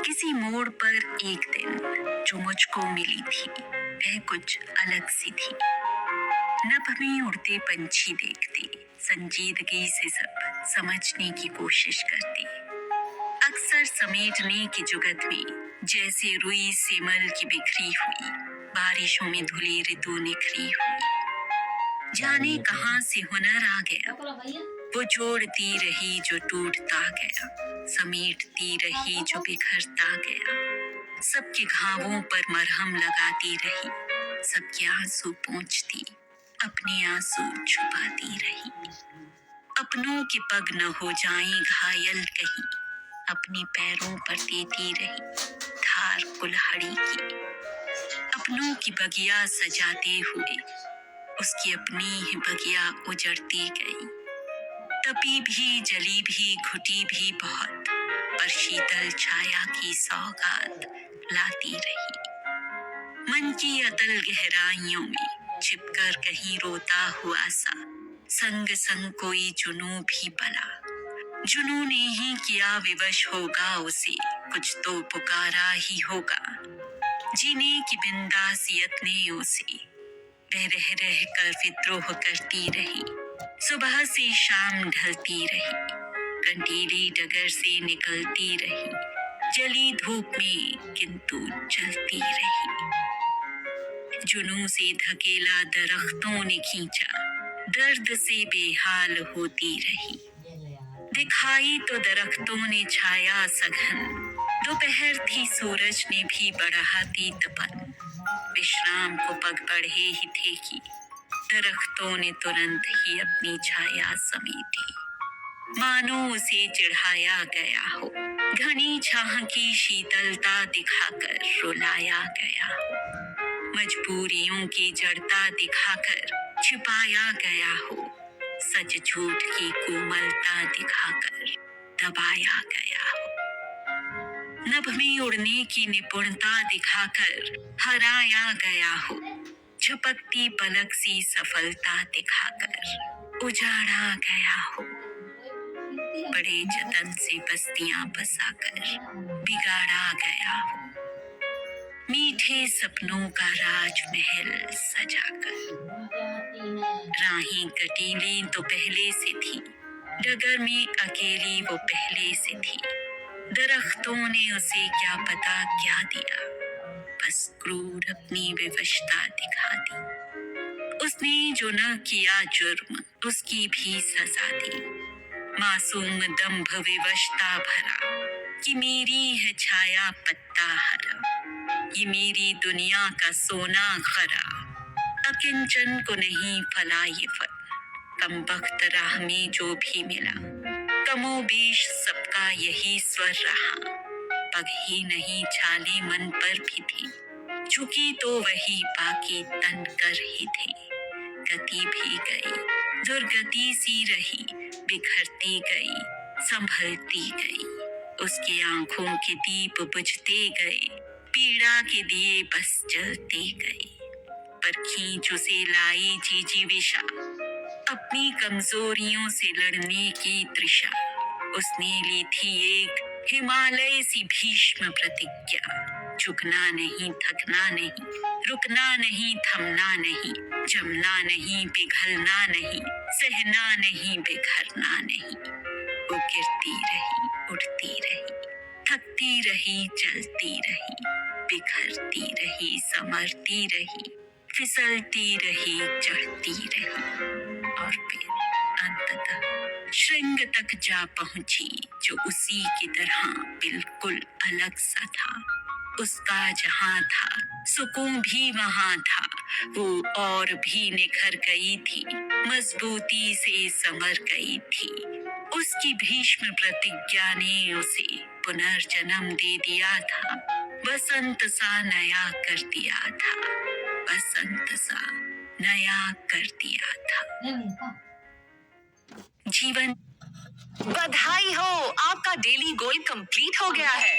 किसी मोड़ पर एक दिन जो मुझको मिली थी वह कुछ अलग सी थी। नभ में उड़ते पंछी देखते संजीदगी से सब समझने की कोशिश करते, अक्सर समेटने की जुगत में जैसे रुई सेमल की बिखरी हुई, बारिशों में धुली ऋतु निखरी हुई। जाने कहां से हुनर आ गया, वो जोड़ती रही जो टूटता गया, समेटती रही जो बिखरता गया। सबके घावों पर मरहम लगाती रही, सबके आंसू पोंछती, अपने आंसू छुपाती रही। अपनों के पग न हो जाएं घायल कहीं, अपने पैरों पर देती रही धार कुल्हाड़ी की। अपनों की बगिया सजाते हुए उसकी अपनी ही बगिया उजड़ती गई। तपी भी, जली भी, घुटी भी बहुत, पर शीतल छाया की सौगात लाती रही। मन की अतल गहराइयों में छिपकर कहीं रोता हुआ सा, संग संग कोई जुनून भी पला। जुनून ने ही किया विवश होगा उसे, कुछ तो पुकारा ही होगा। जीने की बिंदासियत ने उसे वह रह रह कर विद्रोह करती रही। सुबह से शाम ढलती रही, कंटीली डगर से निकलती रही, जली धूप में किंतु जलती रही। जुनून से धकेला दरख्तों ने खींचा, दर्द से बेहाल होती रही। दिखाई तो दरख्तों ने छाया सघन, दोपहर थी सूरज ने भी बढ़ा दी तपन। विश्राम को पग बढ़े ही थे कि दरख्तों ने तुरंत ही अपनी छाया समेटी, मानो उसे चिढ़ाया गया हो, घनी छाह की शीतलता दिखाकर रुलाया गया हो, मजबूरियों की जड़ता दिखाकर छिपाया गया हो, सच झूठ की कोमलता दिखाकर दबाया गया हो। नभ में उड़ने की निपुणता दिखाकर हराया गया हो, झपकती पलक सी सफलता दिखाकर उजाड़ा गया हो। बड़े जतन से बस्तियां बसाकर बिगाड़ा गया हो, मीठे सपनों का राजमहल सजाकर। राहें कटीली तो पहले से थी, डगर में अकेली वो पहले से थी। दरख्तों ने उसे क्या पता क्या दिया, बस क्रूर अपनी विवशता दिखा दी। उसने जो न किया जुर्म उसकी भी सजा दी, मासूम दंभ विवशता भरा कि मेरी है छाया पत्ता हरा, ये मेरी दुनिया का सोना खरा। अकिंचन को नहीं फला ये फल, कमबख्त राह में जो भी मिला, कमोबेश सबका यही स्वर रहा। पग ही नहीं छाले मन पर भी थी, झुकी तो वही बाकी तन कर ही थे। गति भी गई, दुर्गति सी रही, बिखरती गई, संभलती गई। उसकी आंखों के दीप बुझते गए, पीड़ा के दिए बस जलते गए। पर खींच उसे लाई जिजीविषा, अपनी कमजोरियों से लड़ने की तृषा। उसने ली थी एक हिमालय सी भीष्म प्रतिज्ञा, झुकना नहीं, थकना नहीं, रुकना नहीं, थमना नहीं, जमना नहीं, पिघलना नहीं, सहना नहीं, बिखरना नहीं। वो गिरती रही, उड़ती रही, थकती रही, चलती रही, बिखरती रही, संवरती रही, फिसलती रही, चढ़ती रही, और फिर अंततः श्रृंग तक जा पहुंची जो उसी की तरह बिल्कुल अलग सा था। उसका जहां था सुकून भी वहां था, वो और भी निखर गई थी, मजबूती से संवर गई थी। उसकी भीष्म प्रतिज्ञा ने उसे पुनर्जन्म दे दिया था, बसंत सा नया कर दिया था, बसंत सा नया कर दिया था। जीवन। बधाई हो, आपका डेली गोल कंप्लीट हो गया है।